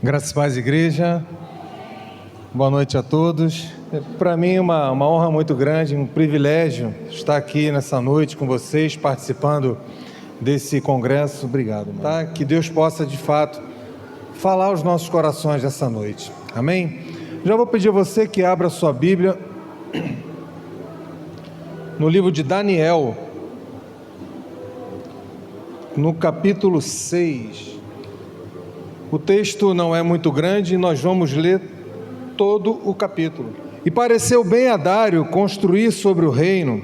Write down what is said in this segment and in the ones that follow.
Graças e paz, igreja. Boa noite a todos. Para mim é uma honra muito grande, um privilégio estar aqui nessa noite com vocês, participando desse congresso. Obrigado, tá? Que Deus possa, de fato, falar aos nossos corações essa noite. Amém? Já vou pedir a você que abra a sua Bíblia no livro de Daniel, no capítulo 6. O texto não é muito grande e nós vamos ler todo o capítulo. E pareceu bem a Dário constituir sobre o reino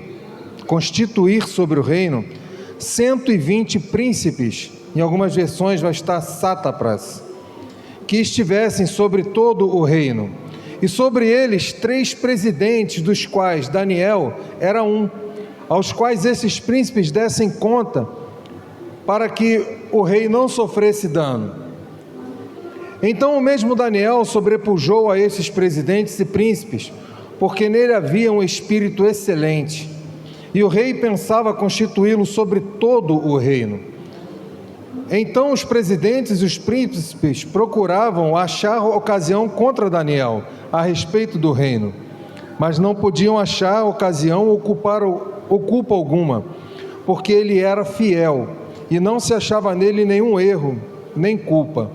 120 príncipes, em algumas versões vai estar sátrapas, que estivessem sobre todo o reino, e sobre eles 3 presidentes, dos quais Daniel era um, aos quais esses príncipes dessem conta, para que o rei não sofresse dano. Então o mesmo Daniel sobrepujou a esses presidentes e príncipes, porque nele havia um espírito excelente, e o rei pensava constituí-lo sobre todo o reino. Então os presidentes e os príncipes procuravam achar ocasião contra Daniel a respeito do reino, mas não podiam achar ocasião ou culpa alguma, porque ele era fiel, e não se achava nele nenhum erro, nem culpa.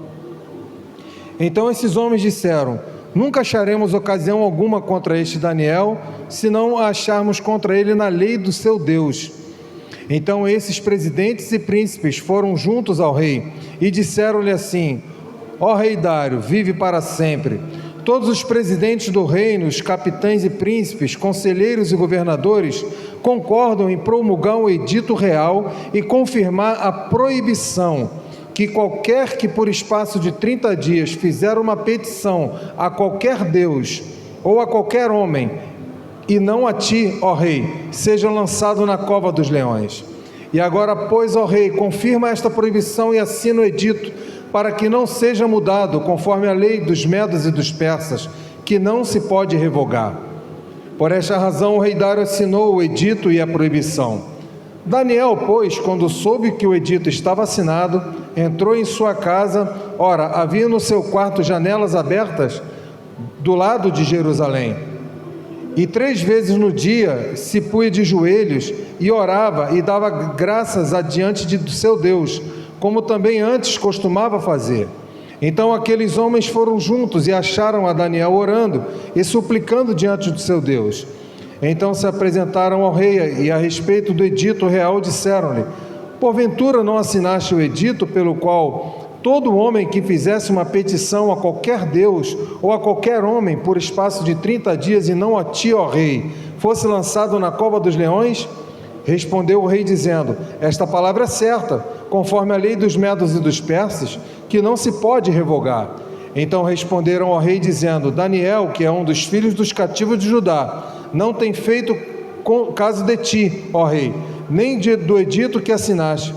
Então esses homens disseram: nunca acharemos ocasião alguma contra este Daniel, se não a acharmos contra ele na lei do seu Deus. Então esses presidentes e príncipes foram juntos ao rei e disseram-lhe assim: ó rei Dário, vive para sempre. Todos os presidentes do reino, os capitães e príncipes, conselheiros e governadores, concordam em promulgar um edito real e confirmar a proibição que qualquer que por espaço de 30 dias fizer uma petição a qualquer Deus ou a qualquer homem, e não a ti, ó rei, seja lançado na cova dos leões. E agora, pois, ó rei, confirma esta proibição e assina o edito, para que não seja mudado, conforme a lei dos medos e dos persas, que não se pode revogar. Por esta razão o rei Dário assinou o edito e a proibição. Daniel, pois, quando soube que o edito estava assinado, entrou em sua casa. Ora, havia no seu quarto janelas abertas do lado de Jerusalém. E 3 vezes no dia se punha de joelhos e orava e dava graças adiante do seu Deus, como também antes costumava fazer. Então aqueles homens foram juntos e acharam a Daniel orando e suplicando diante do seu Deus. Então se apresentaram ao rei e a respeito do edito real disseram-lhe: porventura não assinaste o edito pelo qual todo homem que fizesse uma petição a qualquer Deus ou a qualquer homem por espaço de 30 dias e não a ti, ó rei, fosse lançado na cova dos leões? Respondeu o rei dizendo: esta palavra é certa, conforme a lei dos medos e dos persas, que não se pode revogar. Então responderam ao rei dizendo: Daniel, que é um dos filhos dos cativos de Judá, não tem feito caso de ti, ó rei, nem do edito que assinaste.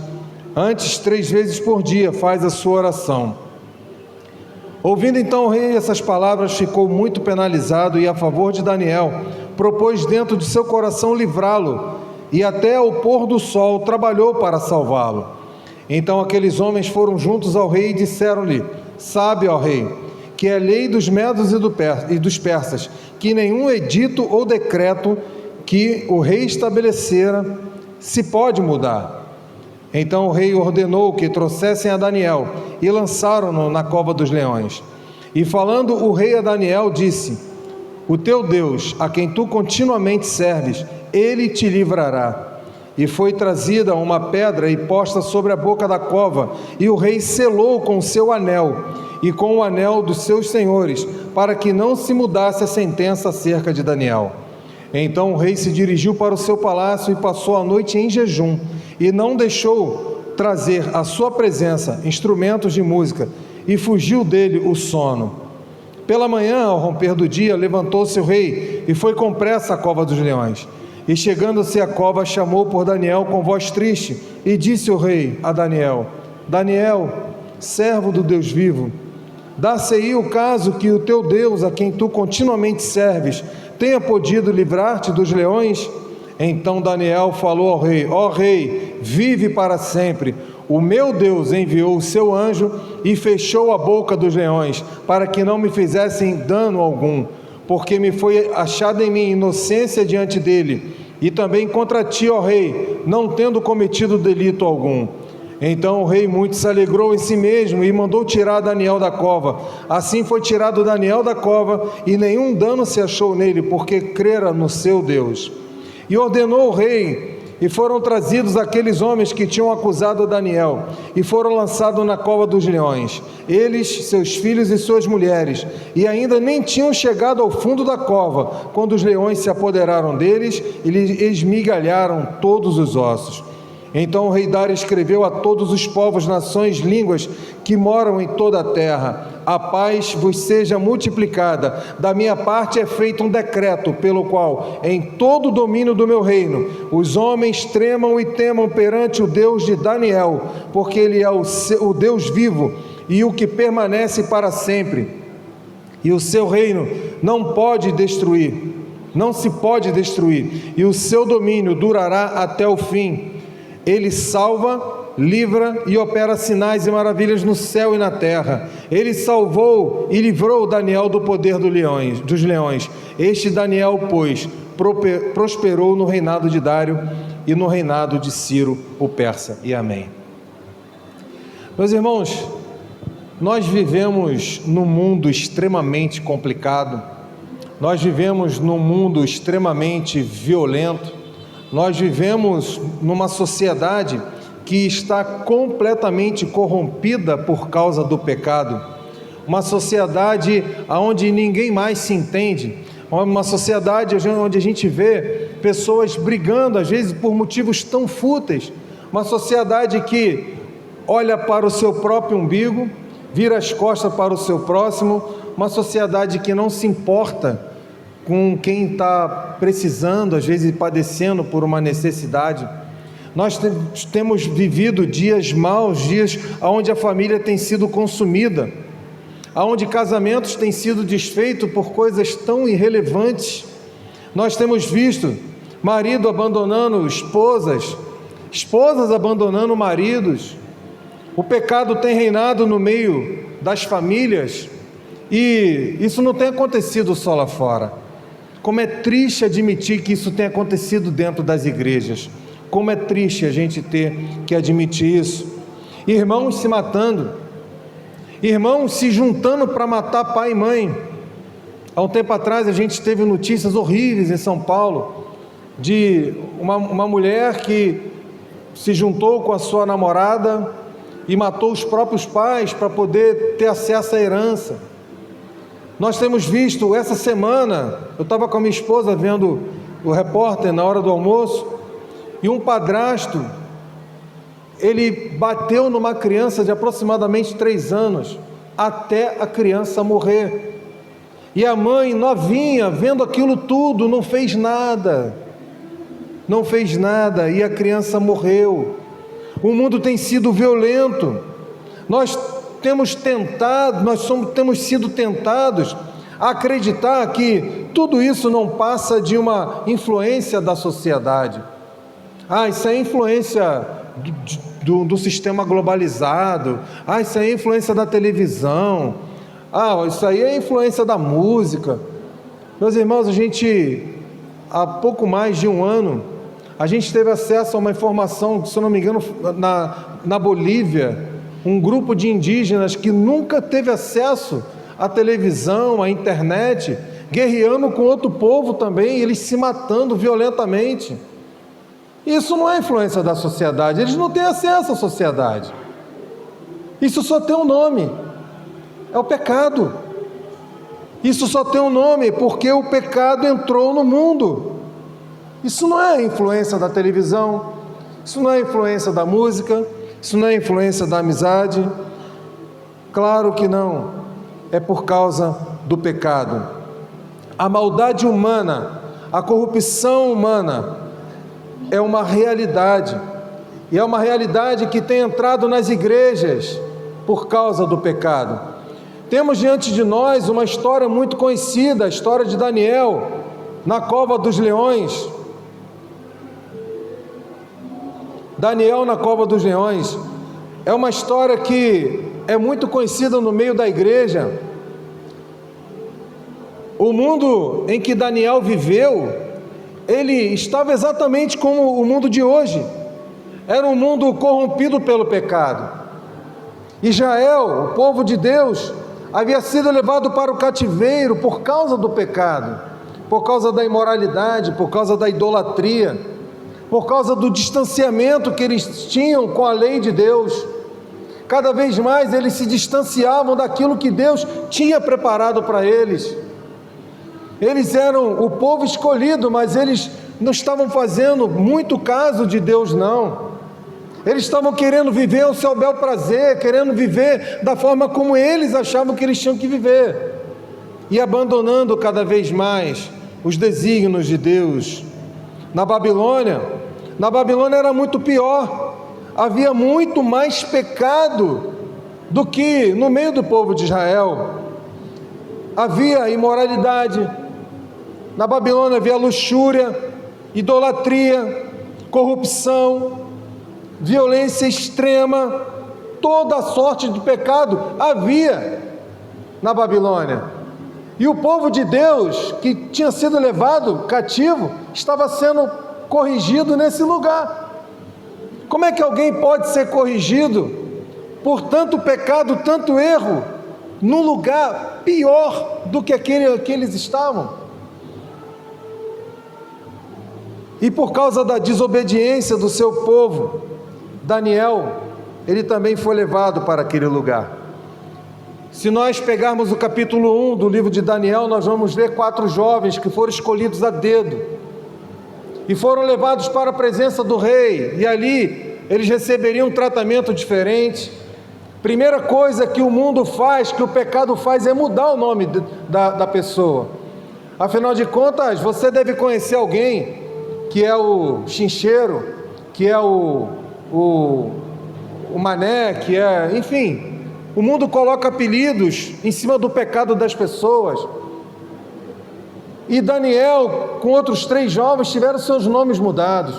Antes, 3 vezes por dia faz a sua oração. Ouvindo então o rei essas palavras, ficou muito penalizado e a favor de Daniel propôs dentro de seu coração livrá-lo, e até ao pôr do sol trabalhou para salvá-lo. Então aqueles homens foram juntos ao rei e disseram-lhe: sabe, ó rei, que é lei dos medos e dos persas, que nenhum edito ou decreto que o rei estabelecera se pode mudar. Então o rei ordenou que trouxessem a Daniel e lançaram-no na cova dos leões. E falando o rei a Daniel, disse: o teu Deus, a quem tu continuamente serves, ele te livrará. E foi trazida uma pedra e posta sobre a boca da cova, e o rei selou com o seu anel e com o anel dos seus senhores, para que não se mudasse a sentença acerca de Daniel. Então o rei se dirigiu para o seu palácio e passou a noite em jejum, e não deixou trazer à sua presença instrumentos de música, e fugiu dele o sono. Pela manhã, ao romper do dia, levantou-se o rei e foi com pressa à cova dos leões. E chegando-se à cova, chamou por Daniel com voz triste, e disse o rei a Daniel: Daniel, servo do Deus vivo, dá-se-ei o caso que o teu Deus, a quem tu continuamente serves, tenha podido livrar-te dos leões? Então Daniel falou ao rei: ó rei, vive para sempre. O meu Deus enviou o seu anjo e fechou a boca dos leões, para que não me fizessem dano algum, porque me foi achada em mim inocência diante dele, e também contra ti, ó rei, não tendo cometido delito algum. Então o rei muito se alegrou em si mesmo e mandou tirar Daniel da cova. Assim foi tirado Daniel da cova, e nenhum dano se achou nele, porque crera no seu Deus. E ordenou o rei, e foram trazidos aqueles homens que tinham acusado Daniel, e foram lançados na cova dos leões, eles, seus filhos e suas mulheres, e ainda nem tinham chegado ao fundo da cova, quando os leões se apoderaram deles e lhes esmigalharam todos os ossos. Então o rei Dário escreveu a todos os povos, nações, línguas que moram em toda a terra: a paz vos seja multiplicada. Da minha parte é feito um decreto, pelo qual, em todo o domínio do meu reino, os homens tremam e temam perante o Deus de Daniel, porque ele é o Deus vivo e o que permanece para sempre. E o seu reino não se pode destruir, e o seu domínio durará até o fim. Ele salva, livra e opera sinais e maravilhas no céu e na terra. Ele salvou e livrou Daniel do poder dos leões. Este Daniel, pois, prosperou no reinado de Dário e no reinado de Ciro, o persa. E amém. Meus irmãos, nós vivemos num mundo extremamente complicado, nós vivemos num mundo extremamente violento, nós vivemos numa sociedade que está completamente corrompida por causa do pecado, uma sociedade onde ninguém mais se entende, uma sociedade onde a gente vê pessoas brigando, às vezes por motivos tão fúteis, uma sociedade que olha para o seu próprio umbigo, vira as costas para o seu próximo, uma sociedade que não se importa com quem está precisando, às vezes padecendo por uma necessidade. Nós temos vivido dias maus, dias onde a família tem sido consumida, onde casamentos têm sido desfeitos por coisas tão irrelevantes. Nós temos visto marido abandonando esposas, esposas abandonando maridos. O pecado tem reinado no meio das famílias, e isso não tem acontecido só lá fora. Como é triste admitir que isso tem acontecido dentro das igrejas. Como é triste a gente ter que admitir isso. Irmãos se matando, irmãos se juntando para matar pai e mãe. Há um tempo atrás a gente teve notícias horríveis em São Paulo, de uma mulher que se juntou com a sua namorada e matou os próprios pais para poder ter acesso à herança. Nós temos visto, essa semana, eu estava com a minha esposa vendo o repórter na hora do almoço, e um padrasto, ele bateu numa criança de aproximadamente 3 anos, até a criança morrer. E a mãe, novinha, vendo aquilo tudo, não fez nada, e a criança morreu. O mundo tem sido violento, temos sido tentados a acreditar que tudo isso não passa de uma influência da sociedade. Isso é influência do sistema globalizado, isso aí é influência da televisão, isso aí é influência da música. Meus irmãos, há pouco mais de um ano, a gente teve acesso a uma informação, se eu não me engano, na Bolívia, um grupo de indígenas que nunca teve acesso à televisão, à internet, guerreando com outro povo também, eles se matando violentamente. Isso não é influência da sociedade, eles não têm acesso à sociedade. Isso só tem um nome, é o pecado. Isso só tem um nome porque o pecado entrou no mundo. Isso não é influência da televisão, isso não é influência da música, isso não é influência da amizade. Claro que não, é por causa do pecado. A maldade humana, a corrupção humana é uma realidade, e é uma realidade que tem entrado nas igrejas por causa do pecado. Temos diante de nós uma história muito conhecida, a história de Daniel na cova dos leões. Daniel na cova dos leões. É uma história que é muito conhecida no meio da igreja. O mundo em que Daniel viveu, ele estava exatamente como o mundo de hoje. Era um mundo corrompido pelo pecado. Israel, o povo de Deus, havia sido levado para o cativeiro por causa do pecado, por causa da imoralidade, por causa da idolatria, por causa do distanciamento que eles tinham com a lei de Deus. Cada vez mais eles se distanciavam daquilo que Deus tinha preparado para eles. Eles eram o povo escolhido, mas eles não estavam fazendo muito caso de Deus, não. Eles estavam querendo viver ao seu bel prazer, querendo viver da forma como eles achavam que eles tinham que viver, e abandonando cada vez mais os desígnios de Deus. Na Babilônia era muito pior. Havia muito mais pecado do que no meio do povo de Israel. Havia imoralidade. Na Babilônia havia luxúria, idolatria, corrupção, violência extrema, toda sorte de pecado havia na Babilônia. E o povo de Deus, que tinha sido levado cativo, estava sendo corrigido nesse lugar. Como é que alguém pode ser corrigido por tanto pecado, tanto erro, num lugar pior do que aquele que eles estavam? E por causa da desobediência do seu povo, Daniel, ele também foi levado para aquele lugar. Se nós pegarmos o capítulo 1 do livro de Daniel, nós vamos ver 4 jovens que foram escolhidos a dedo e foram levados para a presença do rei, e ali eles receberiam um tratamento diferente. Primeira coisa que o mundo faz, que o pecado faz, é mudar o nome da pessoa. Afinal de contas, você deve conhecer alguém que é o chincheiro, que é o mané, que é, enfim, o mundo coloca apelidos em cima do pecado das pessoas. E Daniel, com outros 3 jovens, tiveram seus nomes mudados.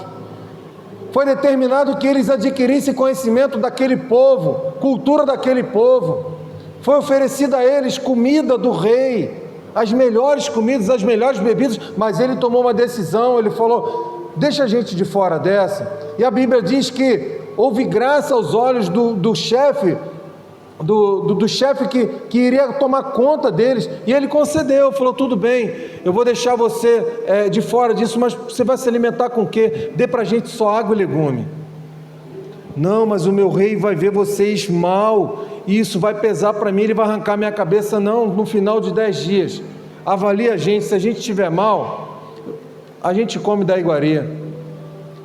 Foi determinado que eles adquirissem conhecimento daquele povo, cultura daquele povo. Foi oferecida a eles comida do rei, as melhores comidas, as melhores bebidas, mas ele tomou uma decisão, ele falou: deixa a gente de fora dessa. E a Bíblia diz que houve graça aos olhos do chefe, do chefe que iria tomar conta deles, e ele concedeu, falou: tudo bem, eu vou deixar você de fora disso, mas você vai se alimentar com o quê? Dê para a gente só água e legume. Não, mas o meu rei vai ver vocês mal, e isso vai pesar para mim, ele vai arrancar minha cabeça. Não, no final de 10 dias, avalie a gente, se a gente estiver mal, a gente come da iguaria.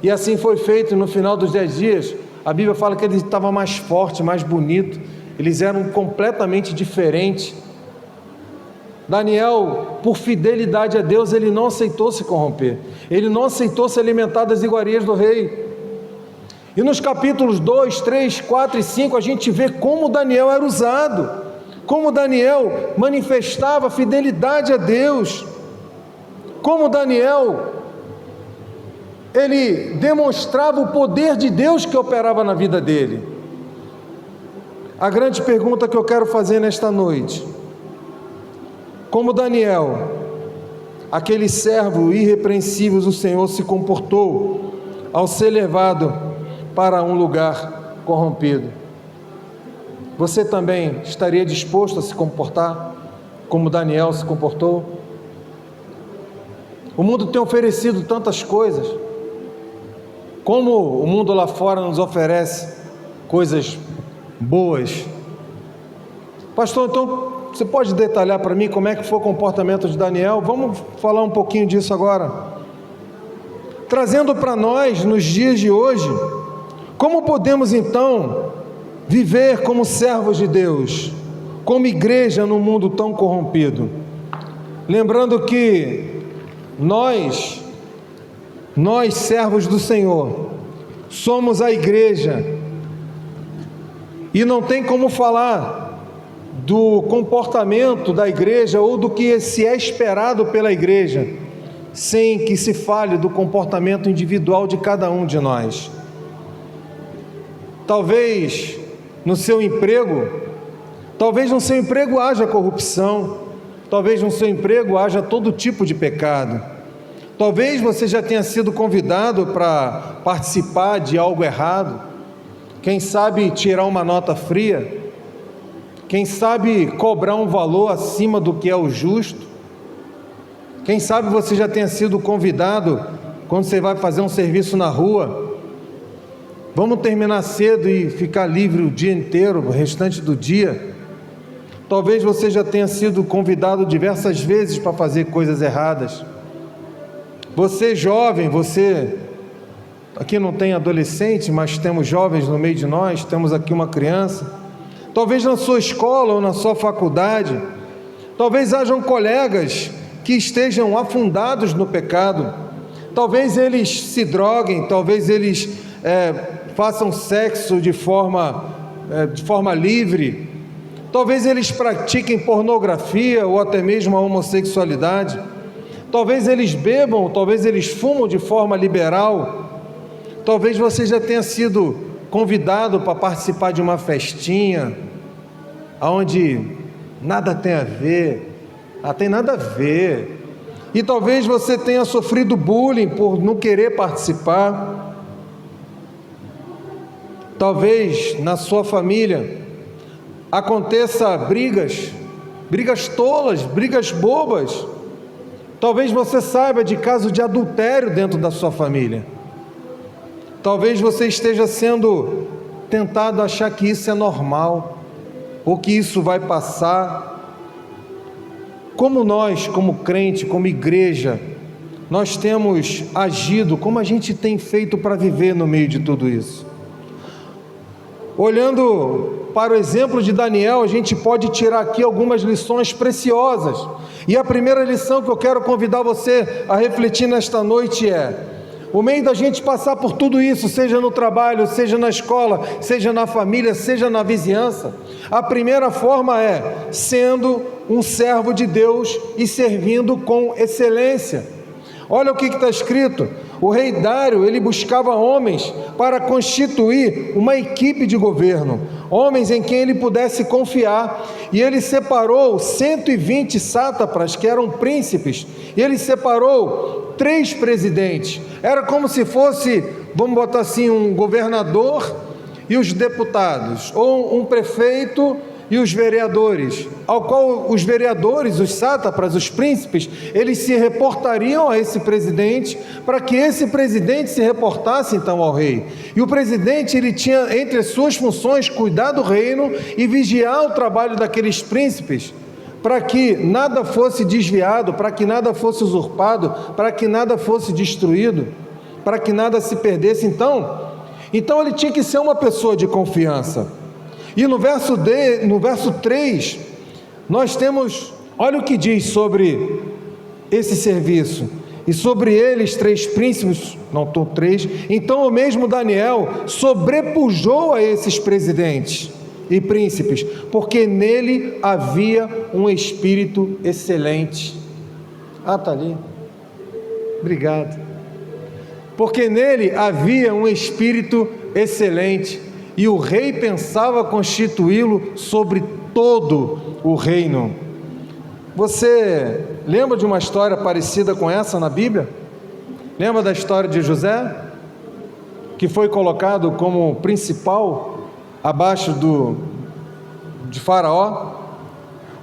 E assim foi feito. No final dos 10 dias, a Bíblia fala que ele estava mais forte, mais bonito, eles eram completamente diferentes. Daniel, por fidelidade a Deus, ele não aceitou se corromper, ele não aceitou se alimentar das iguarias do rei. E nos capítulos 2, 3, 4 e 5, a gente vê como Daniel era usado, como Daniel manifestava fidelidade a Deus, como Daniel, ele demonstrava o poder de Deus que operava na vida dele. A grande pergunta que eu quero fazer nesta noite: como Daniel, aquele servo irrepreensível do Senhor, se comportou ao ser levado para um lugar corrompido? Você também estaria disposto a se comportar como Daniel se comportou? O mundo tem oferecido tantas coisas, como o mundo lá fora nos oferece coisas boas. Pastor, então você pode detalhar para mim como é que foi o comportamento de Daniel? Vamos falar um pouquinho disso agora, trazendo para nós nos dias de hoje, como podemos então viver como servos de Deus, como igreja no mundo tão corrompido. Lembrando que nós servos do Senhor, somos a igreja, e não tem como falar do comportamento da igreja ou do que se é esperado pela igreja, sem que se fale do comportamento individual de cada um de nós. Talvez no seu emprego, talvez no seu emprego haja corrupção, talvez no seu emprego haja todo tipo de pecado. Talvez você já tenha sido convidado para participar de algo errado, quem sabe tirar uma nota fria, quem sabe cobrar um valor acima do que é o justo. Quem sabe você já tenha sido convidado, quando você vai fazer um serviço na rua, vamos terminar cedo e ficar livre o dia inteiro, o restante do dia. Talvez você já tenha sido convidado diversas vezes para fazer coisas erradas. Você jovem, aqui não tem adolescente, mas temos jovens no meio de nós, temos aqui uma criança. Talvez na sua escola ou na sua faculdade, talvez hajam colegas que estejam afundados no pecado. Talvez eles se droguem, talvez eles façam sexo de forma livre, talvez eles pratiquem pornografia ou até mesmo a homossexualidade, talvez eles bebam, talvez eles fumam de forma liberal, talvez você já tenha sido convidado para participar de uma festinha, onde nada tem a ver, tem nada a ver, e talvez você tenha sofrido bullying por não querer participar. Talvez na sua família aconteça brigas tolas, brigas bobas. Talvez você saiba de caso de adultério dentro da sua família. Talvez você esteja sendo tentado a achar que isso é normal, ou que isso vai passar. Como nós, como crente, como igreja, nós temos agido, como a gente tem feito para viver no meio de tudo isso? Olhando para o exemplo de Daniel, a gente pode tirar aqui algumas lições preciosas. E a primeira lição que eu quero convidar você a refletir nesta noite é: o meio da gente passar por tudo isso, seja no trabalho, seja na escola, seja na família, seja na vizinhança, a primeira forma é sendo um servo de Deus e servindo com excelência. Olha o que está escrito: o rei Dário, ele buscava homens para constituir uma equipe de governo, homens em quem ele pudesse confiar, e ele separou 120 sátrapas, que eram príncipes, e ele separou 3 presidentes. Era como se fosse, vamos botar assim, um governador e os deputados, ou um prefeito e os vereadores, ao qual os vereadores, os sátrapas, os príncipes, eles se reportariam a esse presidente, para que esse presidente se reportasse então ao rei. E o presidente, ele tinha entre as suas funções cuidar do reino e vigiar o trabalho daqueles príncipes, para que nada fosse desviado, para que nada fosse usurpado, para que nada fosse destruído, para que nada se perdesse. Então ele tinha que ser uma pessoa de confiança. E no verso 3, nós temos, olha o que diz sobre esse serviço: e sobre eles 3 príncipes, então o mesmo Daniel sobrepujou a esses presidentes e príncipes, porque nele havia um espírito excelente. Está ali, obrigado. Porque nele havia um espírito excelente, e o rei pensava constituí-lo sobre todo o reino. Você lembra de uma história parecida com essa na Bíblia? Lembra da história de José, que foi colocado como principal abaixo de Faraó?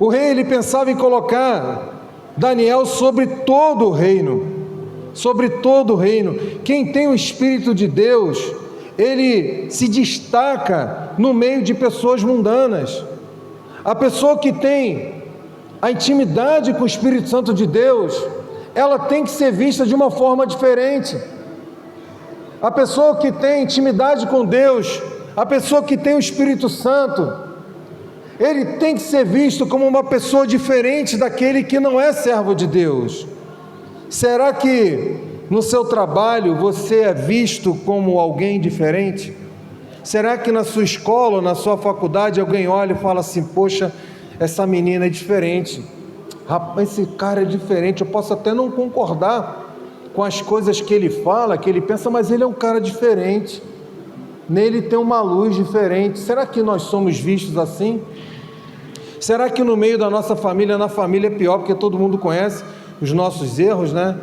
O rei, ele pensava em colocar Daniel sobre todo o reino, sobre todo o reino. Quem tem o Espírito de Deus, ele se destaca no meio de pessoas mundanas. A pessoa que tem a intimidade com o Espírito Santo de Deus, ela tem que ser vista de uma forma diferente. A pessoa que tem intimidade com Deus, a pessoa que tem o Espírito Santo, ele tem que ser visto como uma pessoa diferente daquele que não é servo de Deus. Será que no seu trabalho você é visto como alguém diferente? Será que na sua escola ou na sua faculdade alguém olha e fala assim: poxa, essa menina é diferente, rapaz, esse cara é diferente, eu posso até não concordar com as coisas que ele fala, que ele pensa, mas ele é um cara diferente. nele tem uma luz diferente. Será que nós somos vistos assim? Será que no meio da nossa família, na família é pior, porque todo mundo conhece os nossos erros, né?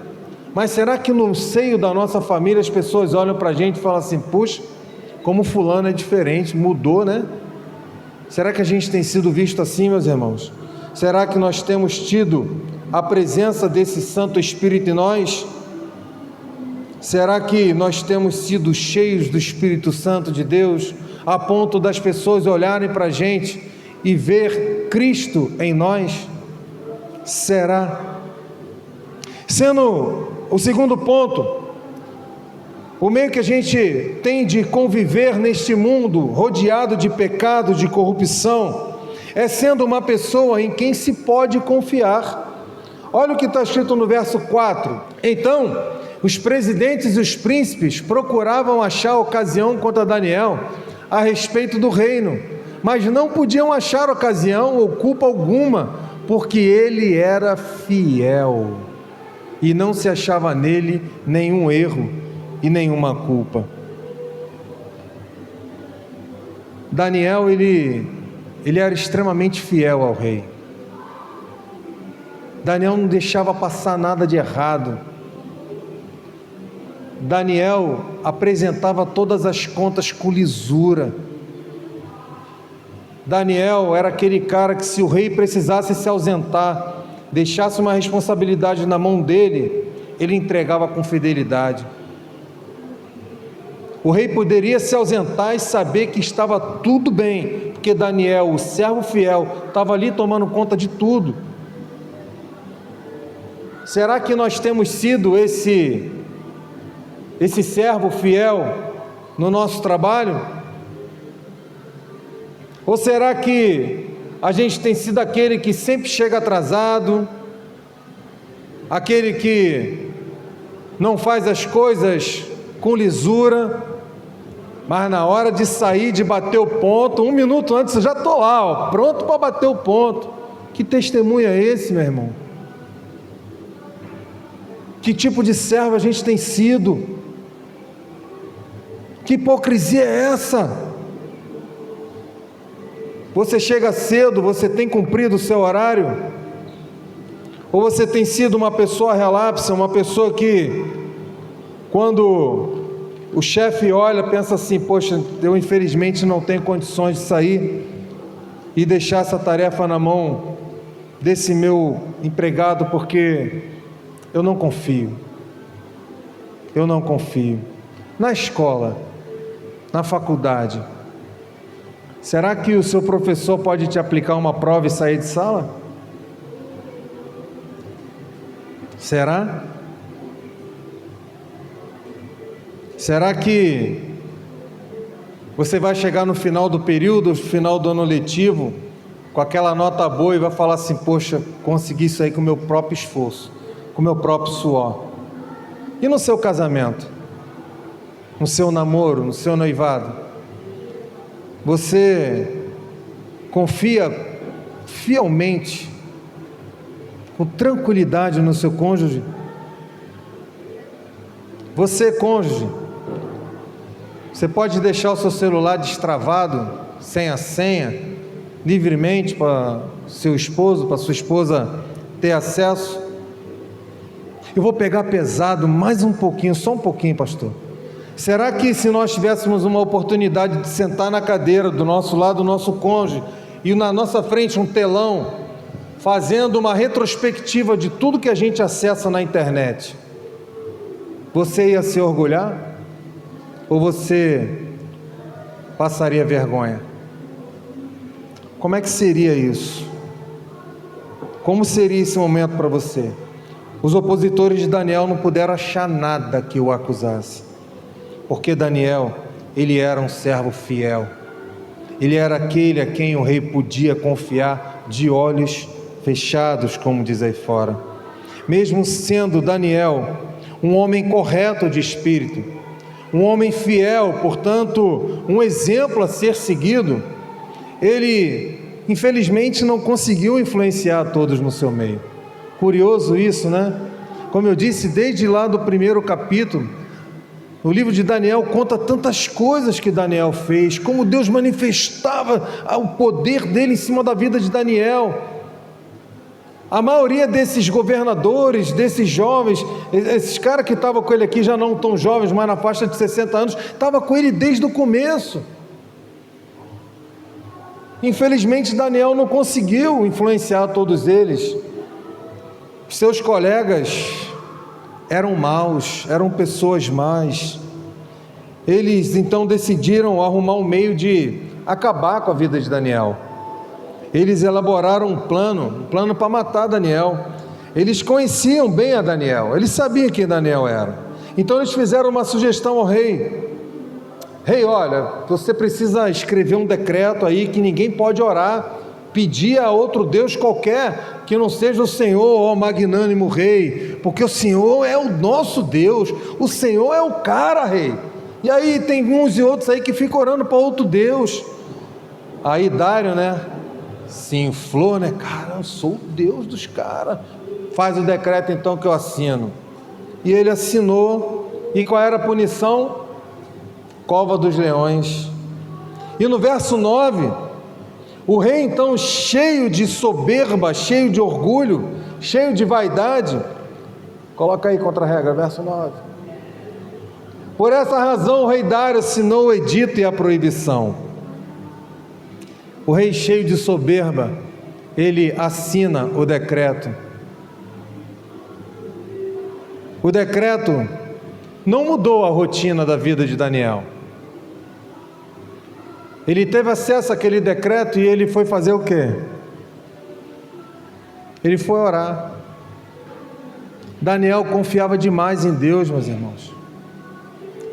Mas será que no seio da nossa família as pessoas olham para a gente e falam assim: puxa, como fulano é diferente, mudou, né? Será que a gente tem sido visto assim, meus irmãos? Será que nós temos tido a presença desse Santo Espírito em nós? Será que nós temos sido cheios do Espírito Santo de Deus, a ponto das pessoas olharem para a gente e ver Cristo em nós? Será? Sendo o segundo ponto, o meio que a gente tem de conviver neste mundo rodeado de pecado, de corrupção, é sendo uma pessoa em quem se pode confiar. Olha o que está escrito no verso 4. Então, os presidentes e os príncipes procuravam achar ocasião contra Daniel a respeito do reino, mas não podiam achar ocasião ou culpa alguma, porque ele era fiel e não se achava nele nenhum erro e nenhuma culpa. Daniel, ele era extremamente fiel ao rei. Daniel não deixava passar nada de errado. Daniel apresentava todas as contas com lisura. Daniel era aquele cara que, se o rei precisasse se ausentar, deixasse uma responsabilidade na mão dele, ele entregava com fidelidade. O rei poderia se ausentar e saber que estava tudo bem, porque Daniel, o servo fiel, estava ali tomando conta de tudo. Será que nós temos sido esse servo fiel no nosso trabalho? Ou será que a gente tem sido aquele que sempre chega atrasado, aquele que não faz as coisas com lisura, mas na hora de sair, de bater o ponto, 1 minuto antes eu já estou lá, pronto para bater o ponto? Que testemunho é esse, meu irmão? Que tipo de servo a gente tem sido? Que hipocrisia é essa? Você chega cedo, você tem cumprido o seu horário? Ou você tem sido uma pessoa relapsa, uma pessoa que, quando o chefe olha, pensa assim: poxa, eu infelizmente não tenho condições de sair e deixar essa tarefa na mão desse meu empregado, porque eu não confio. Eu não confio. Na escola, na faculdade, será que o seu professor pode te aplicar uma prova e sair de sala? Será? Será que você vai chegar no final do período, no final do ano letivo, com aquela nota boa e vai falar assim: poxa, consegui isso aí com o meu próprio esforço, com o meu próprio suor? E no seu casamento? No seu namoro, no seu noivado? Você confia fielmente, com tranquilidade no seu cônjuge? Você, cônjuge, você pode deixar o seu celular destravado, sem a senha, livremente para seu esposo, para sua esposa ter acesso? Eu vou pegar pesado mais um pouquinho, só um pouquinho, pastor. Será que, se nós tivéssemos uma oportunidade de sentar na cadeira do nosso lado, do nosso cônjuge, e na nossa frente um telão, fazendo uma retrospectiva de tudo que a gente acessa na internet, você ia se orgulhar? Ou você passaria vergonha? Como é que seria isso? Como seria esse momento para você? Os opositores de Daniel não puderam achar nada que o acusasse, porque Daniel, ele era um servo fiel. Ele era aquele a quem o rei podia confiar de olhos fechados, como diz aí fora. Mesmo sendo Daniel um homem correto de espírito, um homem fiel, portanto, um exemplo a ser seguido, ele, infelizmente, não conseguiu influenciar todos no seu meio. Curioso isso, né? Como eu disse, desde lá do primeiro capítulo, O livro de Daniel conta tantas coisas que Daniel fez, como Deus manifestava o poder dele em cima da vida de Daniel. A maioria desses governadores, desses jovens, esses caras que estavam com ele aqui, já não tão jovens, mas na faixa de 60 anos, estavam com ele desde o começo. Infelizmente, Daniel não conseguiu influenciar todos eles. Seus colegas eram maus, eram pessoas más. Eles então decidiram arrumar um meio de acabar com a vida de Daniel. Eles elaboraram um plano para matar Daniel. Eles conheciam bem a Daniel, eles sabiam quem Daniel era. Então eles fizeram uma sugestão ao rei: rei, olha, você precisa escrever um decreto aí que ninguém pode orar, pedir a outro Deus qualquer que não seja o Senhor, ó magnânimo rei, porque o Senhor é o nosso Deus, o Senhor é o cara, rei. E aí tem uns e outros aí que ficam orando para outro Deus. Aí Dário, se inflou, cara, eu sou o Deus dos caras, faz o decreto então que eu assino. E ele assinou, e qual era a punição? Cova dos leões. E no verso 9, o rei então, cheio de soberba, cheio de orgulho, cheio de vaidade, coloca aí contra a regra, verso 9. Por essa razão o rei Dário assinou o edito e a proibição. O rei, cheio de soberba, ele assina o decreto. O decreto não mudou a rotina da vida de Daniel. Ele teve acesso àquele decreto e ele foi fazer o quê? Ele foi orar. Daniel confiava demais em Deus, meus irmãos.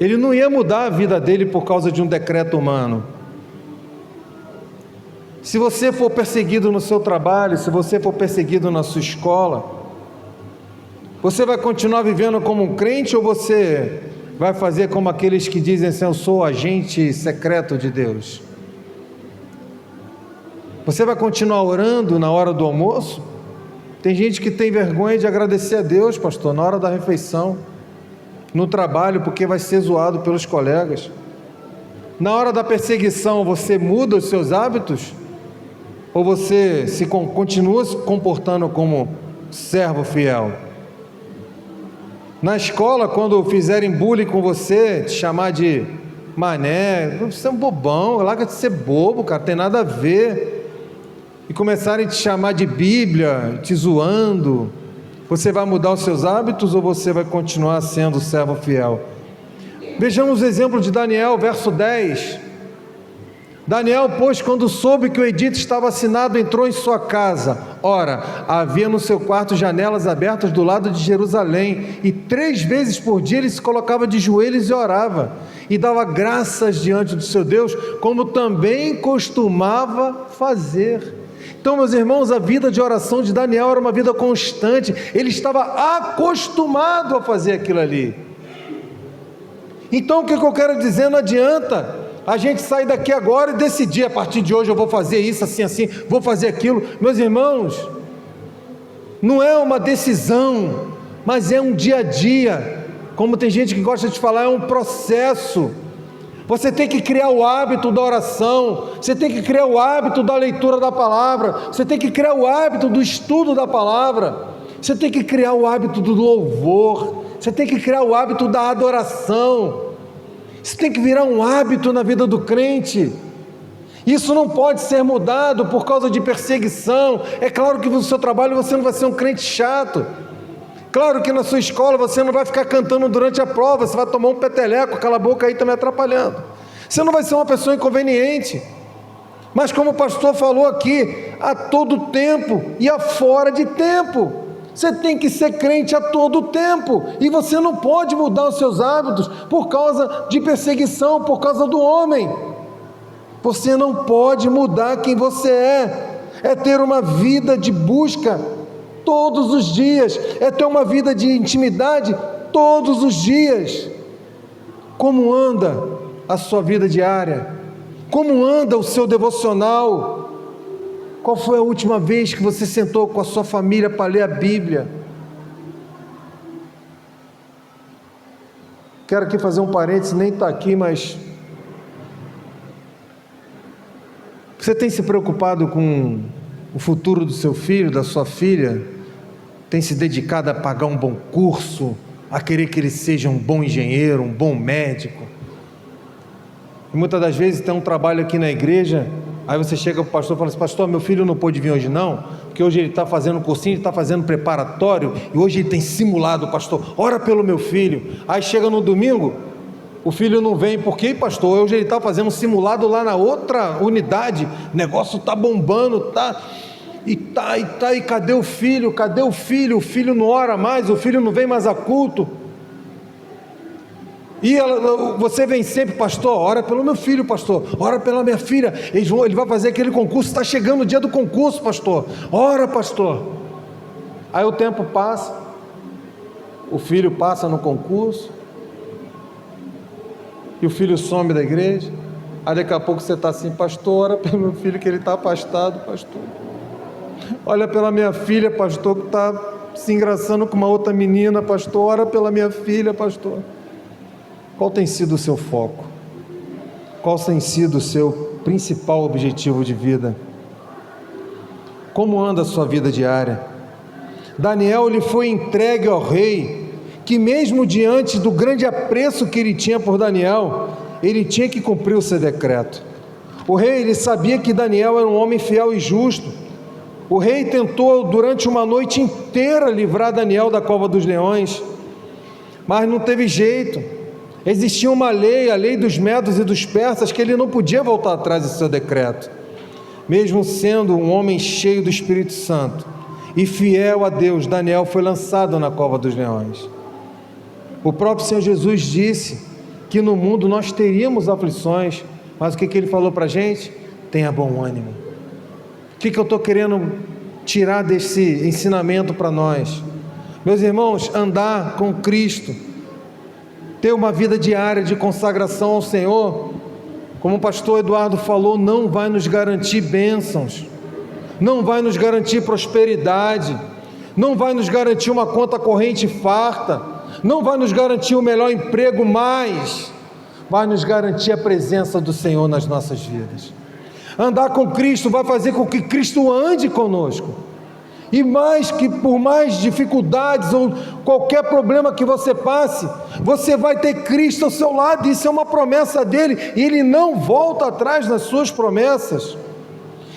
Ele não ia mudar a vida dele por causa de um decreto humano. Se você for perseguido no seu trabalho, se você for perseguido na sua escola, você vai continuar vivendo como um crente ou você vai fazer como aqueles que dizem assim: eu sou agente secreto de Deus? Você vai continuar orando na hora do almoço? Tem gente que tem vergonha de agradecer a Deus, pastor, na hora da refeição, no trabalho, porque vai ser zoado pelos colegas. Na hora da perseguição, você muda os seus hábitos? Ou você continua se comportando como servo fiel? Na escola, quando fizerem bullying com você, te chamar de mané, você é um bobão, larga de ser bobo, cara, tem nada a ver. E começarem a te chamar de Bíblia, te zoando, você vai mudar os seus hábitos ou você vai continuar sendo servo fiel? Vejamos o exemplo de Daniel, verso 10. Daniel, pois, quando soube que o edito estava assinado, entrou em sua casa. Ora, havia no seu quarto janelas abertas do lado de Jerusalém, e 3 vezes por dia ele se colocava de joelhos e orava, e dava graças diante do seu Deus, como também costumava fazer. Então, meus irmãos, a vida de oração de Daniel era uma vida constante, ele estava acostumado a fazer aquilo ali. Então, o que eu quero dizer? Não adianta a gente sair daqui agora e decidir: a partir de hoje eu vou fazer isso, assim, vou fazer aquilo. Meus irmãos, não é uma decisão, mas é um dia a dia. Como tem gente que gosta de falar, é um processo. Você tem que criar o hábito da oração, você tem que criar o hábito da leitura da palavra, você tem que criar o hábito do estudo da palavra, você tem que criar o hábito do louvor, você tem que criar o hábito da adoração. Isso tem que virar um hábito na vida do crente. Isso não pode ser mudado por causa de perseguição. É claro que no seu trabalho você não vai ser um crente chato. Claro que na sua escola você não vai ficar cantando durante a prova, você vai tomar um peteleco, cala a boca aí, está me atrapalhando. Você não vai ser uma pessoa inconveniente. Mas como o pastor falou aqui, a todo tempo e a fora de tempo. Você tem que ser crente a todo tempo, e você não pode mudar os seus hábitos por causa de perseguição, por causa do homem. Você não pode mudar quem você é ter uma vida de busca todos os dias, é ter uma vida de intimidade todos os dias. Como anda a sua vida diária? Como anda o seu devocional? Qual foi a última vez que você sentou com a sua família para ler a Bíblia? Quero aqui fazer um parênteses, nem está aqui, mas você tem se preocupado com o futuro do seu filho, da sua filha? Tem se dedicado a pagar um bom curso, a querer que ele seja um bom engenheiro, um bom médico? E muitas das vezes tem um trabalho aqui na igreja, aí você chega para o pastor e fala assim: pastor, meu filho não pôde vir hoje não, porque hoje ele está fazendo cursinho, ele está fazendo preparatório, e hoje ele tem simulado, pastor, ora pelo meu filho. Aí chega no domingo, o filho não vem, por quê, pastor? Hoje ele está fazendo simulado lá na outra unidade, o negócio está bombando, e cadê o filho? Cadê o filho? O filho não ora mais, o filho não vem mais a culto. E você vem sempre: pastor, ora pelo meu filho, pastor, ora pela minha filha, ele vai fazer aquele concurso, está chegando o dia do concurso, pastor, ora, pastor. Aí o tempo passa, o filho passa no concurso, e o filho some da igreja. Aí daqui a pouco você está assim: pastor, ora pelo meu filho que ele está afastado, pastor. Olha pela minha filha, pastor, que está se engraçando com uma outra menina, pastor, ora pela minha filha, pastor. Qual tem sido o seu foco? Qual tem sido o seu principal objetivo de vida? Como anda a sua vida diária? Daniel lhe foi entregue ao rei, que mesmo diante do grande apreço que ele tinha por Daniel, ele tinha que cumprir o seu decreto. O rei, ele sabia que Daniel era um homem fiel e justo. O rei tentou durante uma noite inteira livrar Daniel da cova dos leões, mas não teve jeito. Existia uma lei, a lei dos medos e dos persas, que ele não podia voltar atrás do seu decreto. Mesmo sendo um homem cheio do Espírito Santo e fiel a Deus, Daniel foi lançado na cova dos leões. O próprio Senhor Jesus disse que no mundo nós teríamos aflições, mas o que ele falou para a gente? Tenha bom ânimo. O que eu estou querendo tirar desse ensinamento para nós? Meus irmãos, andar com Cristo, ter uma vida diária de consagração ao Senhor, como o pastor Eduardo falou, não vai nos garantir bênçãos, não vai nos garantir prosperidade, não vai nos garantir uma conta corrente farta, não vai nos garantir o melhor emprego, mas vai nos garantir a presença do Senhor nas nossas vidas. Andar com Cristo vai fazer com que Cristo ande conosco, e mais que por mais dificuldades ou qualquer problema que você passe, você vai ter Cristo ao seu lado. Isso é uma promessa dele, e ele não volta atrás nas suas promessas.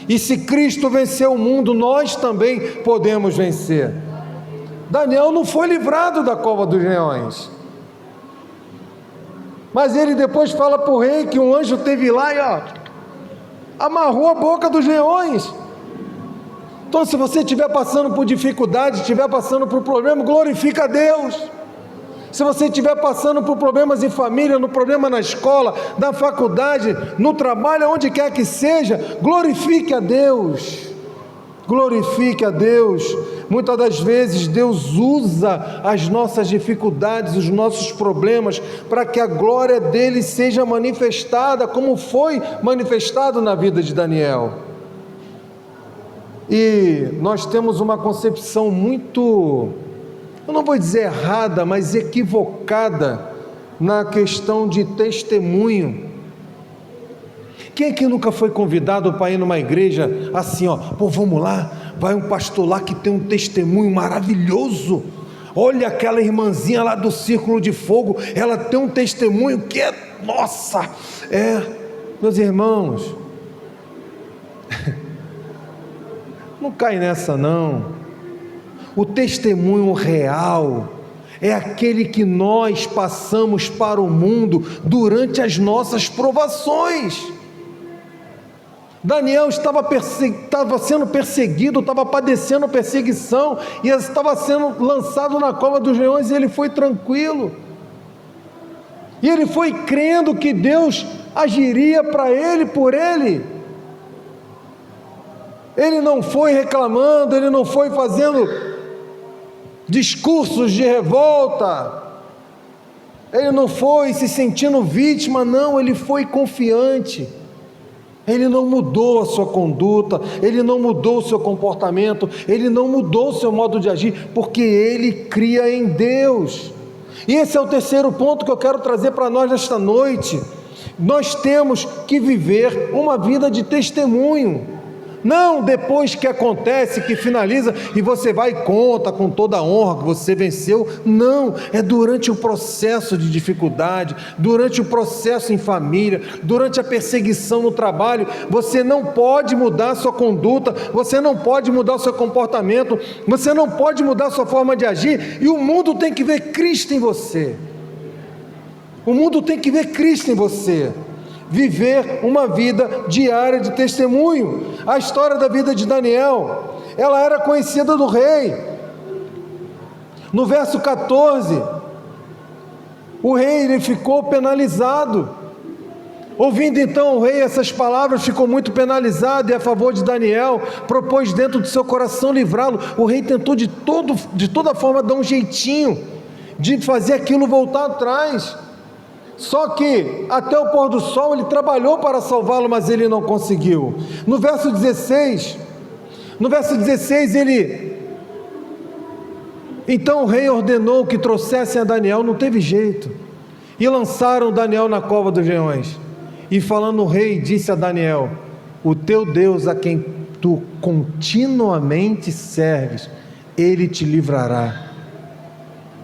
E se Cristo venceu o mundo, nós também podemos vencer. Daniel não foi livrado da cova dos leões, mas ele depois fala para o rei que um anjo teve lá e amarrou a boca dos leões. Então, se você estiver passando por dificuldade, estiver passando por problema, glorifica a Deus. Se você estiver passando por problemas em família, no problema na escola, na faculdade, no trabalho, onde quer que seja, glorifique a Deus. Glorifique a Deus. Muitas das vezes Deus usa as nossas dificuldades, os nossos problemas, para que a glória dele seja manifestada, como foi manifestado na vida de Daniel. E nós temos uma concepção muito, eu não vou dizer errada, mas equivocada na questão de testemunho. Quem é que nunca foi convidado para ir numa igreja assim, pô, vamos lá, vai um pastor lá que tem um testemunho maravilhoso, olha aquela irmãzinha lá do Círculo de Fogo, ela tem um testemunho que é, nossa, meus irmãos, não cai nessa não. O testemunho real é aquele que nós passamos para o mundo durante as nossas provações. Daniel estava sendo perseguido, estava padecendo perseguição, e estava sendo lançado na cova dos leões, e ele foi tranquilo, e ele foi crendo que Deus agiria para ele, por ele. Ele não foi reclamando, ele não foi fazendo discursos de revolta, ele não foi se sentindo vítima, não, ele foi confiante. Ele não mudou a sua conduta, ele não mudou o seu comportamento, ele não mudou o seu modo de agir, porque ele cria em Deus. E esse é o terceiro ponto que eu quero trazer para nós nesta noite. Nós temos que viver uma vida de testemunho. Não depois que acontece, que finaliza e você vai e conta com toda a honra que você venceu. Não, é durante o processo de dificuldade, durante o processo em família, durante a perseguição no trabalho. Você não pode mudar a sua conduta, você não pode mudar o seu comportamento, você não pode mudar a sua forma de agir, e o mundo tem que ver Cristo em você. O mundo tem que ver Cristo em você. Viver uma vida diária de testemunho. A história da vida de Daniel, ela era conhecida do rei. No verso 14, o rei ele ficou penalizado. Ouvindo então o rei essas palavras, ficou muito penalizado, e a favor de Daniel, propôs dentro do seu coração livrá-lo. O rei tentou de toda forma dar um jeitinho de fazer aquilo voltar atrás. Só que até o pôr do sol ele trabalhou para salvá-lo, mas ele não conseguiu. No verso 16, então o rei ordenou que trouxessem a Daniel, não teve jeito, e lançaram Daniel na cova dos leões. E falando o rei, disse a Daniel: o teu Deus, a quem tu continuamente serves, ele te livrará.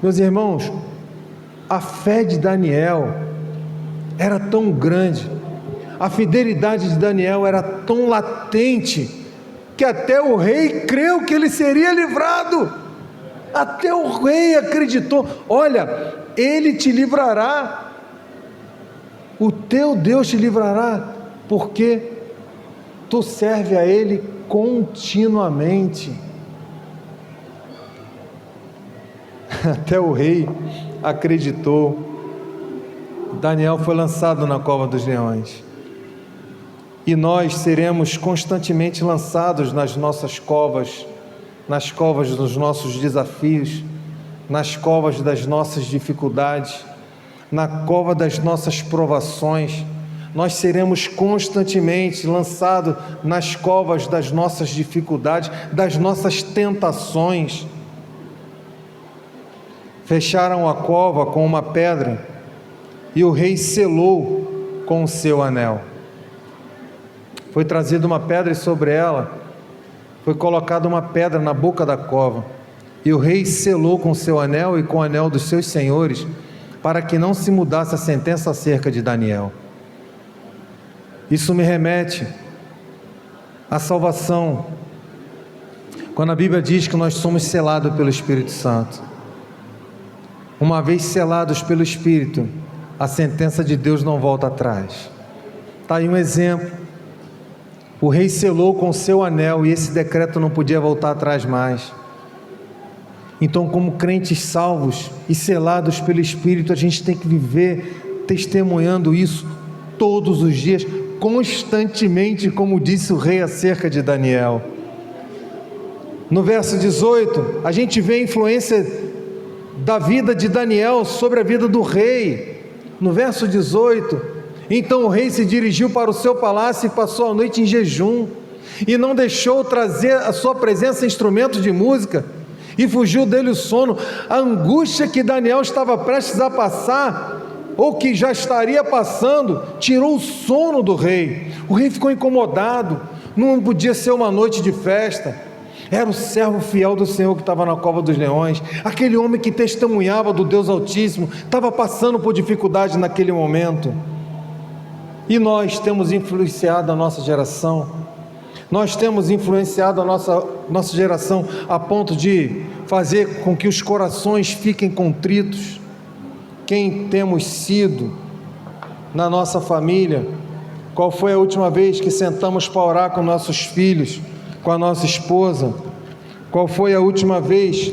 Meus irmãos, a fé de Daniel era tão grande, a fidelidade de Daniel era tão latente, que até o rei creu que ele seria livrado. Até o rei acreditou: olha, ele te livrará, o teu Deus te livrará, porque tu serve a ele continuamente. Até o rei acreditou. Daniel foi lançado na cova dos leões, e nós seremos constantemente lançados nas nossas covas, nas covas dos nossos desafios, nas covas das nossas dificuldades, na cova das nossas provações. Nós seremos constantemente lançados nas covas das nossas dificuldades, das nossas tentações. Fecharam a cova com uma pedra, e o rei selou com o seu anel. Foi trazida uma pedra, e sobre ela foi colocada uma pedra na boca da cova, e o rei selou com o seu anel e com o anel dos seus senhores, para que não se mudasse a sentença acerca de Daniel. Isso me remete à salvação, quando a Bíblia diz que nós somos selados pelo Espírito Santo. Uma vez selados pelo Espírito, a sentença de Deus não volta atrás. Está aí um exemplo. O rei selou com o seu anel, e esse decreto não podia voltar atrás mais. Então, como crentes salvos e selados pelo Espírito, a gente tem que viver testemunhando isso todos os dias, constantemente, como disse o rei acerca de Daniel. No verso 18, a gente vê a influência da vida de Daniel sobre a vida do rei. No verso 18, então o rei se dirigiu para o seu palácio e passou a noite em jejum, e não deixou trazer à sua presença instrumentos de música, e fugiu dele o sono. A angústia que Daniel estava prestes a passar, ou que já estaria passando, tirou o sono do rei. O rei ficou incomodado, não podia ser uma noite de festa. Era o servo fiel do Senhor que estava na cova dos leões, aquele homem que testemunhava do Deus Altíssimo, estava passando por dificuldade naquele momento. E nós temos influenciado a nossa geração, nós temos influenciado a nossa geração a ponto de fazer com que os corações fiquem contritos. Quem temos sido na nossa família? Qual foi a última vez que sentamos para orar com nossos filhos, com a nossa esposa? Qual foi a última vez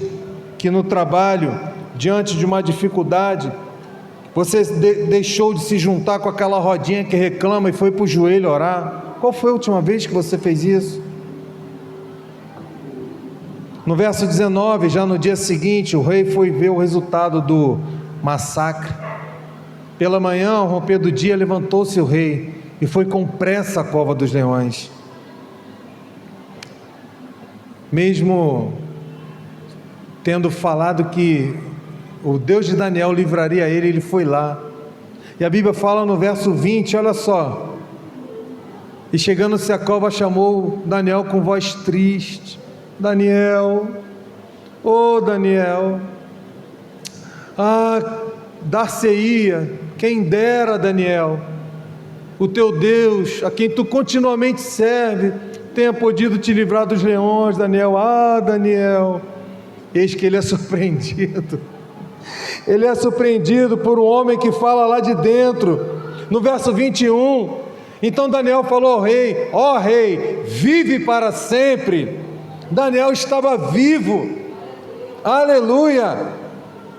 que no trabalho, diante de uma dificuldade, você deixou de se juntar com aquela rodinha que reclama e foi para o joelho orar? Qual foi a última vez que você fez isso? No verso 19, já no dia seguinte, o rei foi ver o resultado do massacre. Pela manhã, ao romper do dia, levantou-se o rei e foi com pressa à cova dos leões. Mesmo tendo falado que o Deus de Daniel livraria ele, ele foi lá. E a Bíblia fala no verso 20, olha só: e chegando-se à cova, chamou Daniel com voz triste: Daniel, ô Daniel, dar-se-ia, quem dera, Daniel, o teu Deus, a quem tu continuamente serve, tenha podido te livrar dos leões. Daniel, Daniel. Eis que ele é surpreendido. Ele é surpreendido por um homem que fala lá de dentro. No verso 21, então Daniel falou ao rei: ó rei, vive para sempre. Daniel estava vivo. Aleluia.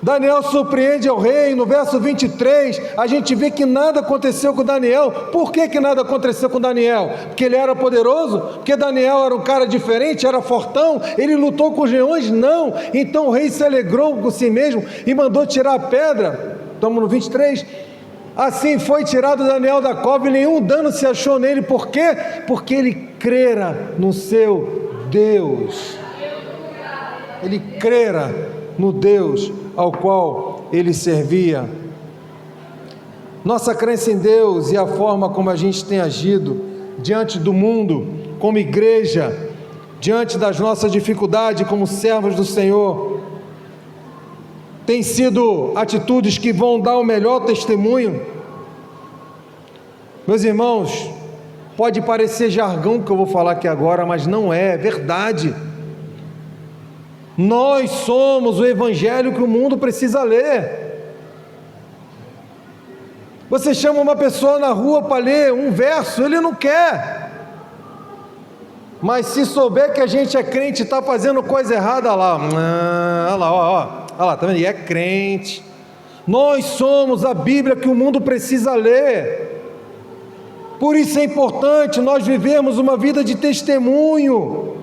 Daniel surpreende ao rei. No verso 23, a gente vê que nada aconteceu com Daniel. Por que nada aconteceu com Daniel? Porque ele era poderoso? Porque Daniel era um cara diferente, era fortão, ele lutou com os leões? Não. Então o rei se alegrou com si mesmo e mandou tirar a pedra. Estamos no 23. Assim foi tirado Daniel da cova e nenhum dano se achou nele. Por quê? Porque ele crera no seu Deus. Ele crera no Deus ao qual ele servia. Nossa crença em Deus e a forma como a gente tem agido diante do mundo, como igreja, diante das nossas dificuldades como servos do Senhor, tem sido atitudes que vão dar o melhor testemunho. Meus irmãos, pode parecer jargão que eu vou falar aqui agora, mas não é verdade. Nós somos o evangelho que o mundo precisa ler. Você chama uma pessoa na rua para ler um verso, ele não quer. Mas se souber que a gente é crente e está fazendo coisa errada, olha lá, tá vendo? E é crente. Nós somos a Bíblia que o mundo precisa ler. Por isso é importante nós vivermos uma vida de testemunho.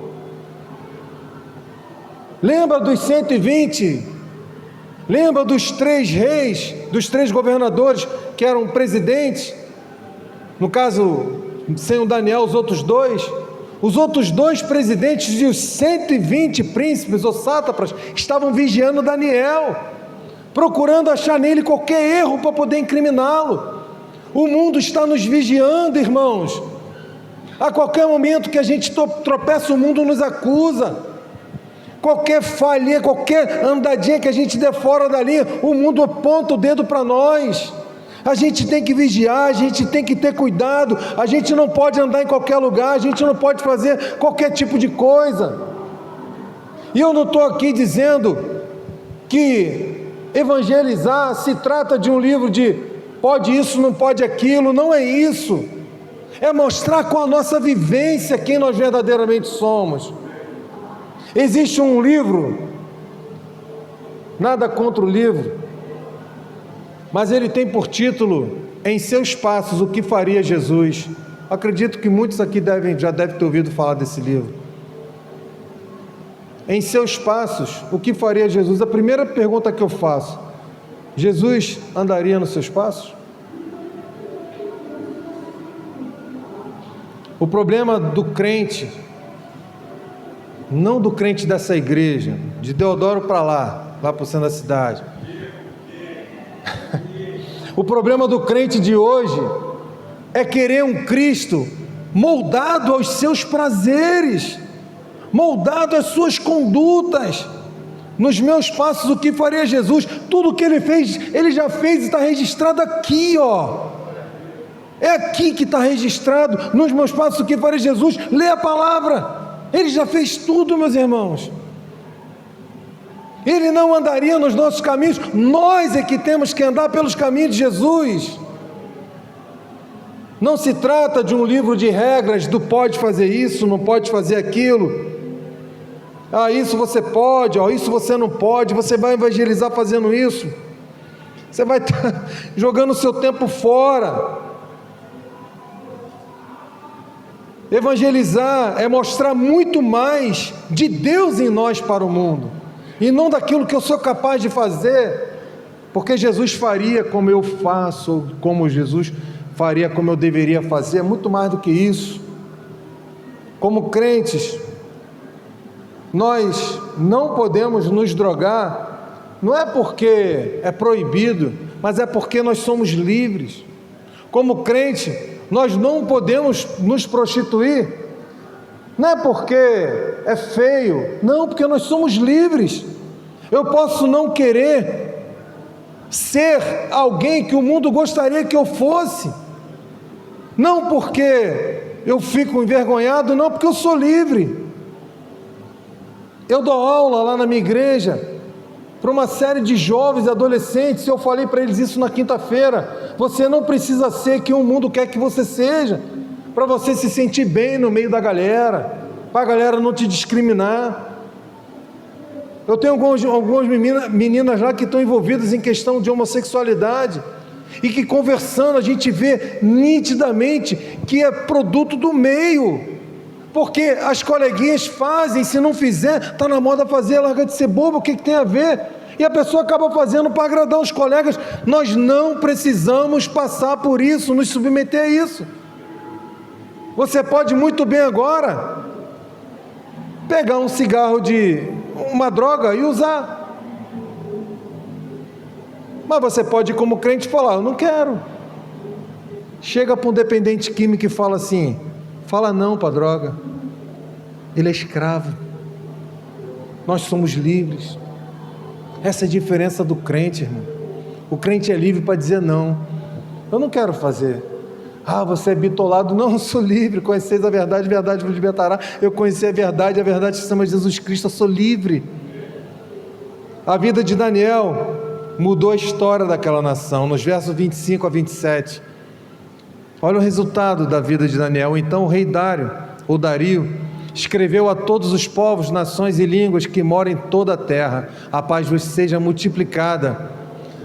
Lembra dos 120? Lembra dos 3 reis, dos 3 governadores que eram presidentes? No caso, sem o Daniel, os outros 2. Os outros 2 presidentes e os 120 príncipes ou sátrapas estavam vigiando Daniel, procurando achar nele qualquer erro para poder incriminá-lo. O mundo está nos vigiando, irmãos. A qualquer momento que a gente tropeça, o mundo nos acusa. Qualquer falha, qualquer andadinha que a gente der fora da linha, o mundo aponta o dedo para nós. A gente tem que vigiar, a gente tem que ter cuidado, a gente não pode andar em qualquer lugar, a gente não pode fazer qualquer tipo de coisa. E eu não estou aqui dizendo que evangelizar se trata de um livro de pode isso, não pode aquilo, não é isso. É mostrar com a nossa vivência quem nós verdadeiramente somos. Existe um livro, nada contra o livro, mas ele tem por título Em Seus Passos, o que faria Jesus? Acredito que muitos aqui já devem ter ouvido falar desse livro. Em seus passos, o que faria Jesus? A primeira pergunta que eu faço: Jesus andaria nos seus passos? O problema do crente, não do crente dessa igreja, de Deodoro para lá para o centro da cidade. O problema do crente de hoje é querer um Cristo moldado aos seus prazeres, moldado às suas condutas. Nos meus passos, o que faria Jesus? Tudo o que ele fez, ele já fez e está registrado aqui, ó. É aqui que está registrado. Nos meus passos, o que faria Jesus? Lê a palavra. Ele já fez tudo, meus irmãos. Ele não andaria nos nossos caminhos. Nós é que temos que andar pelos caminhos de Jesus. Não se trata de um livro de regras do pode fazer isso, não pode fazer aquilo. Isso você pode, isso você não pode. Você vai evangelizar fazendo isso, você vai estar jogando o seu tempo fora. Evangelizar é mostrar muito mais de Deus em nós para o mundo, e não daquilo que eu sou capaz de fazer, porque Jesus faria como eu faço, ou como Jesus faria como eu deveria fazer. É muito mais do que isso. Como crentes, nós não podemos nos drogar não é porque é proibido, mas é porque nós somos livres. Como crente, nós não podemos nos prostituir. Não é porque é feio, não, porque nós somos livres. Eu posso não querer ser alguém que o mundo gostaria que eu fosse, não porque eu fico envergonhado, não, porque eu sou livre. Eu dou aula lá na minha igreja para uma série de jovens e adolescentes, e eu falei para eles isso na quinta-feira: você não precisa ser quem o mundo quer que você seja, para você se sentir bem no meio da galera, para a galera não te discriminar. Eu tenho algumas meninas lá que estão envolvidas em questão de homossexualidade, e que conversando a gente vê nitidamente que é produto do meio, porque as coleguinhas fazem, se não fizer, está na moda fazer, larga de ser bobo, o que tem a ver? E a pessoa acaba fazendo para agradar os colegas. Nós não precisamos passar por isso, nos submeter a isso. Você pode muito bem agora pegar um cigarro de uma droga e usar, mas você pode, como crente, falar: eu não quero. Chega para um dependente químico e fala assim: fala não para a droga, ele é escravo, nós somos livres. Essa é a diferença do crente, irmão. O crente é livre para dizer não, eu não quero fazer. Ah, você é bitolado. Não, eu sou livre. Conheceis a verdade vos libertará. Eu conheci a verdade se chama Jesus Cristo, eu sou livre. A vida de Daniel mudou a história daquela nação, nos versos 25 a 27. Olha o resultado da vida de Daniel. Então o rei Dário, ou Dario, escreveu a todos os povos, nações e línguas que moram em toda a terra: a paz vos seja multiplicada.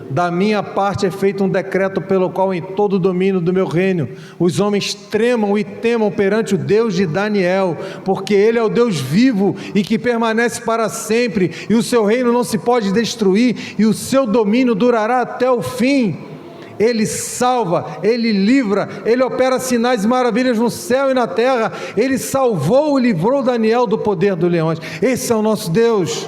Da minha parte é feito um decreto pelo qual em todo o domínio do meu reino os homens tremam e temam perante o Deus de Daniel, porque ele é o Deus vivo e que permanece para sempre, e o seu reino não se pode destruir, e o seu domínio durará até o fim. Ele salva, ele livra, ele opera sinais e maravilhas no céu e na terra. Ele salvou e livrou Daniel do poder dos leões. Esse é o nosso Deus,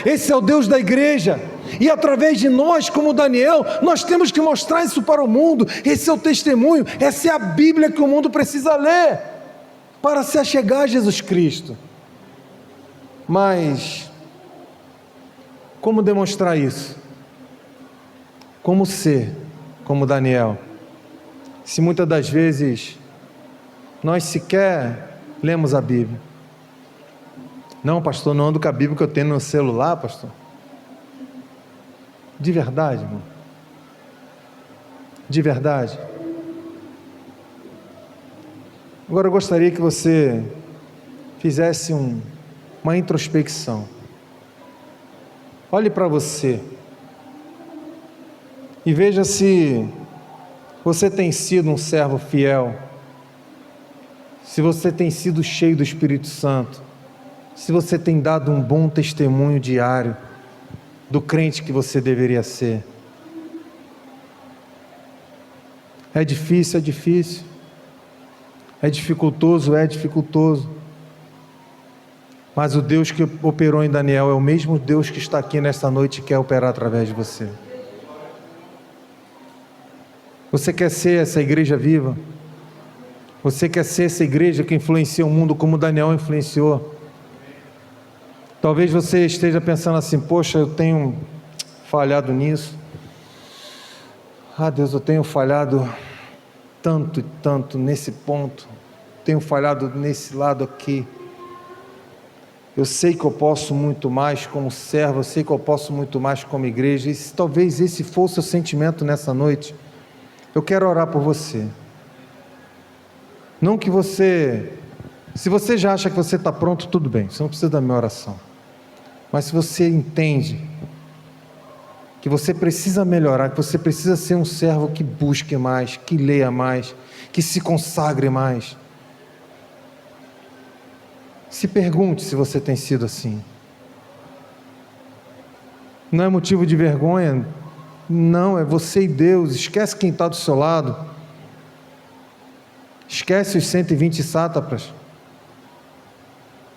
esse é o Deus da igreja. E através de nós, como Daniel, nós temos que mostrar isso para o mundo. Esse é o testemunho, essa é a Bíblia que o mundo precisa ler para se achegar a Jesus Cristo. Mas como demonstrar isso? Como ser como Daniel? Se muitas das vezes nós sequer lemos a Bíblia. Não, pastor, não ando com a Bíblia que eu tenho no celular, pastor. De verdade, irmão? De verdade? Agora eu gostaria que você fizesse uma introspecção. Olhe para você e veja se você tem sido um servo fiel, se você tem sido cheio do Espírito Santo, se você tem dado um bom testemunho diário do crente que você deveria ser. É difícil, é difícil. É dificultoso, é dificultoso. Mas o Deus que operou em Daniel é o mesmo Deus que está aqui nesta noite e quer operar através de você. Você quer ser essa igreja viva? Você quer ser essa igreja que influencia o mundo como Daniel influenciou? Talvez você esteja pensando assim: poxa, eu tenho falhado nisso. Ah, Deus, eu tenho falhado tanto e tanto nesse ponto. Tenho falhado nesse lado aqui. Eu sei que eu posso muito mais como servo, eu sei que eu posso muito mais como igreja. E se talvez esse for o seu sentimento nessa noite, eu quero orar por você. Não que você... Se você já acha que você está pronto, tudo bem, você não precisa da minha oração. Mas se você entende que você precisa melhorar, que você precisa ser um servo que busque mais, que leia mais, que se consagre mais, se pergunte se você tem sido assim. Não é motivo de vergonha, não, é você e Deus. Esquece quem está do seu lado, esquece os 120 sátrapas.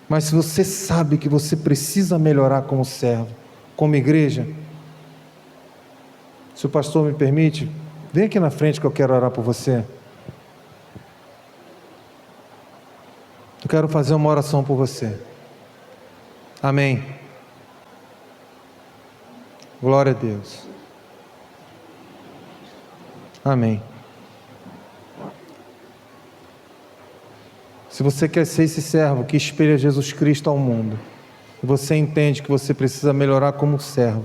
Mas se você sabe que você precisa melhorar como servo, como igreja? Se o pastor me permite, vem aqui na frente que eu quero orar por você. Eu quero fazer uma oração por você. Amém. Glória a Deus. Amém. Se você quer ser esse servo que espelha Jesus Cristo ao mundo, e você entende que você precisa melhorar como servo,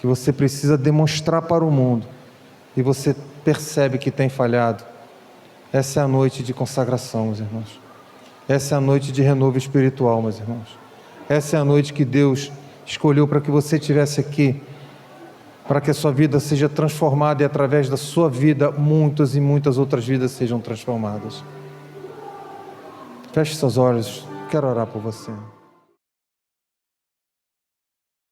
que você precisa demonstrar para o mundo, e você percebe que tem falhado, essa é a noite de consagração, meus irmãos. Essa é a noite de renovo espiritual, meus irmãos. Essa é a noite que Deus escolheu para que você estivesse aqui, para que a sua vida seja transformada e através da sua vida muitas e muitas outras vidas sejam transformadas. Feche seus olhos, quero orar por você.